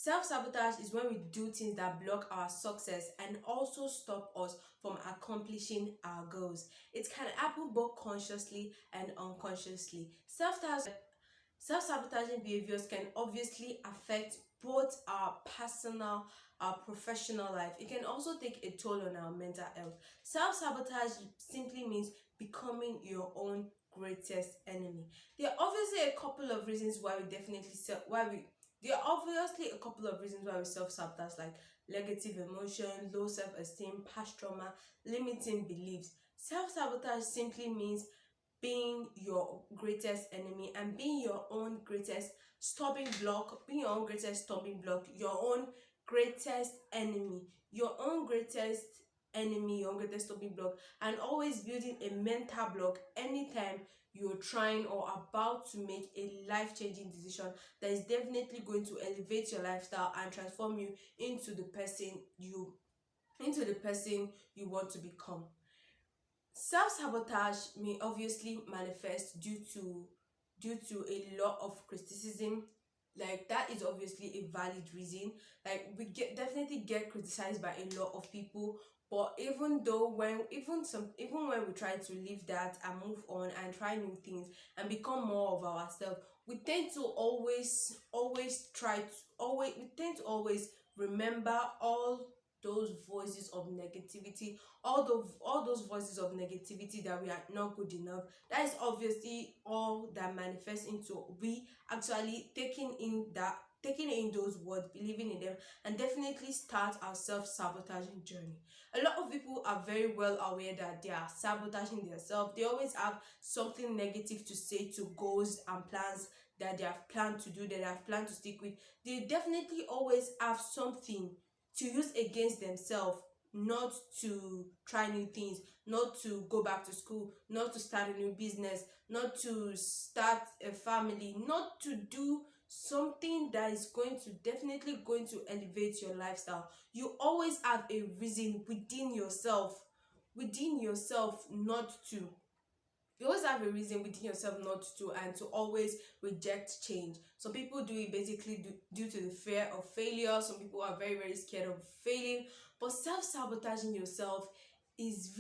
Self-sabotage is when we do things that block our success and also stop us from accomplishing our goals. It can happen both consciously and unconsciously. Self-sabotaging behaviors can obviously affect both our personal, our professional life. It can also take a toll on our mental health. Self-sabotage simply means becoming your own greatest enemy. There are obviously a couple of reasons why we definitely why we there are obviously a couple of reasons why we self-sabotage, like negative emotion, low self-esteem, past trauma, limiting beliefs. Self-sabotage simply means being your greatest enemy and being your own greatest stopping block, being your own greatest stopping block, your own greatest enemy, your own greatest enemy, your own greatest stopping block, and always building a mental block anytime you're trying or about to make a life-changing decision that is definitely going to elevate your lifestyle and transform you into the person you want to become. Self-sabotage may obviously manifest due to a lot of criticism. Like, that is obviously a valid reason. Like, definitely get criticized by a lot of people, but even when we try to leave that and move on and try new things and become more of ourselves, we tend to always remember those voices of negativity, all those voices of negativity that we are not good enough. That is obviously all that manifests into we actually taking in those words, believing in them, and definitely start our self-sabotaging journey. A lot of people are very well aware that they are sabotaging themselves. They always have something negative to say to goals and plans that they have planned to do, that they have planned to stick with. They definitely always have something to use against themselves, not to try new things, not to go back to school, not to start a new business, not to start a family, not to do something that is definitely going to elevate your lifestyle. You always have a reason within yourself not to. You always have a reason within yourself not to, and to always reject change. Some people do it basically due to the fear of failure. Some people are very, very scared of failing. But self-sabotaging yourself is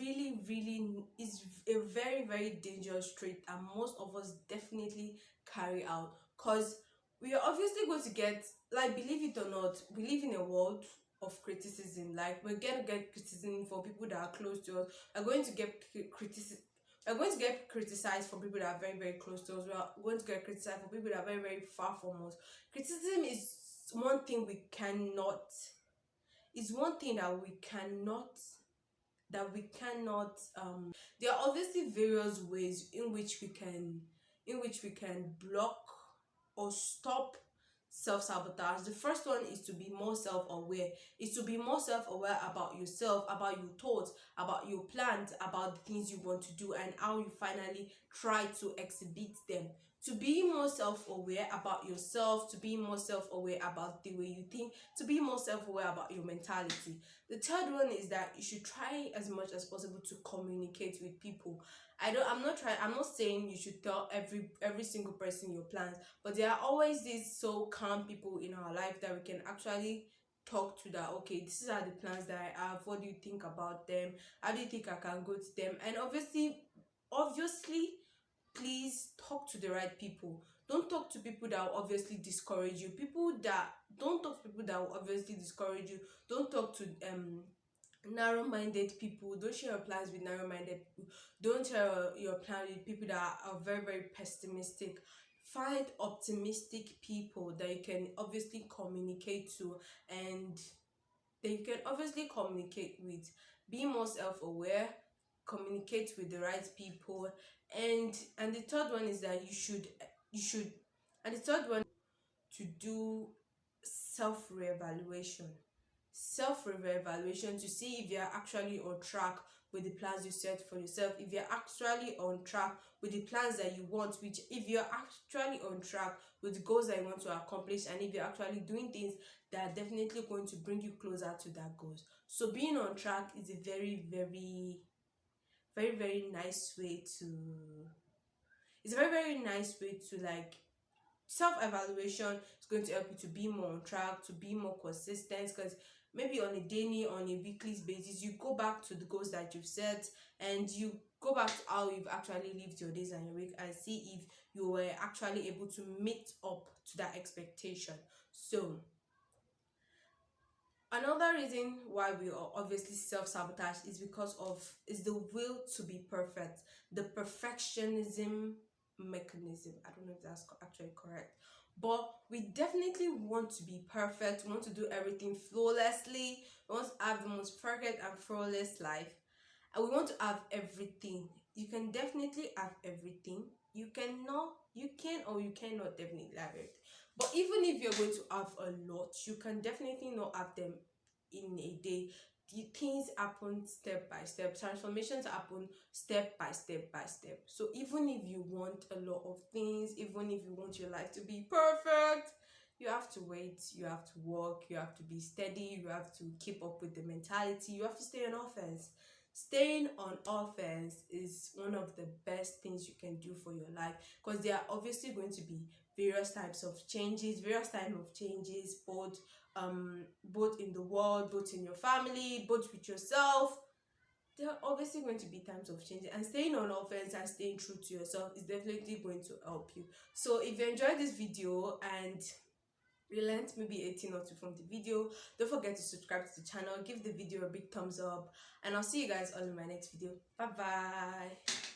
is a very, very dangerous trait, and most of us definitely carry out, because we are obviously going to get, like, believe it or not, we live in a world of criticism. Like, we're going to get criticism for people that are close to us. We're going to get criticism we're going to get criticized for people that are very, very close to us. We are going to get criticized for people that are very, very far from us. Criticism is one thing we cannot, is one thing there are obviously various ways in which we can block or stop self-sabotage. The first one is to be more self-aware, about yourself, about your thoughts, about your plans, about the things you want to do, and how you finally try to exhibit them. To be more self-aware about yourself, to be more self-aware about the way you think, to be more self-aware about your mentality. The third one is that you should try as much as possible to communicate with people. I'm not saying you should tell every single person your plans, but there are always these so calm people in our life that we can actually talk to, that okay, this is are the plans that I have, what do you think about them, how do you think I can go to them? And obviously please talk to the right people. Don't talk to people that will obviously discourage you. Don't talk to people that will obviously discourage you. Don't talk to narrow-minded people. Don't share your plans with narrow-minded people. Don't share your plan with people that are very, very pessimistic. Find optimistic people that you can obviously communicate to, and that you can obviously communicate with. Be more self-aware, communicate with the right people. And the third one is that you should and the third one, to do self-reevaluation. Self-reevaluation to see if you're actually on track with the plans you set for yourself, if you're actually on track with the plans that you want, which if you're actually on track with the goals that you want to accomplish, and if you're actually doing things that are definitely going to bring you closer to that goals. So being on track is a very, very, very, very nice way to, like, self-evaluation is going to help you to be more on track, to be more consistent, because maybe on a daily, on a weekly basis, you go back to the goals that you've set, and you go back to how you've actually lived your days and your week, and see if you were actually able to meet up to that expectation. So another reason why we are obviously self-sabotage is the will to be perfect, the perfectionism mechanism. I don't know if that's actually correct, but we definitely want to be perfect. We want to do everything flawlessly. We want to have the most perfect and flawless life, and we want to have everything. You can definitely have everything. You can or you cannot definitely have it. But even if you're going to have a lot, you can definitely not have them in a day. The things happen step by step. Transformations happen step by step by step. So even if you want a lot of things, even if you want your life to be perfect, you have to wait, you have to work, you have to be steady, you have to keep up with the mentality, you have to stay on offense. Staying on offense is one of the best things you can do for your life, because there are obviously going to be various types of changes, both in the world, both in your family, both with yourself. There are obviously going to be times of change, and staying on offense and staying true to yourself is definitely going to help you. So if you enjoyed this video and you learned maybe a thing or two from the video, don't forget to subscribe to the channel, give the video a big thumbs up, and I'll see you guys all in my next video. Bye bye.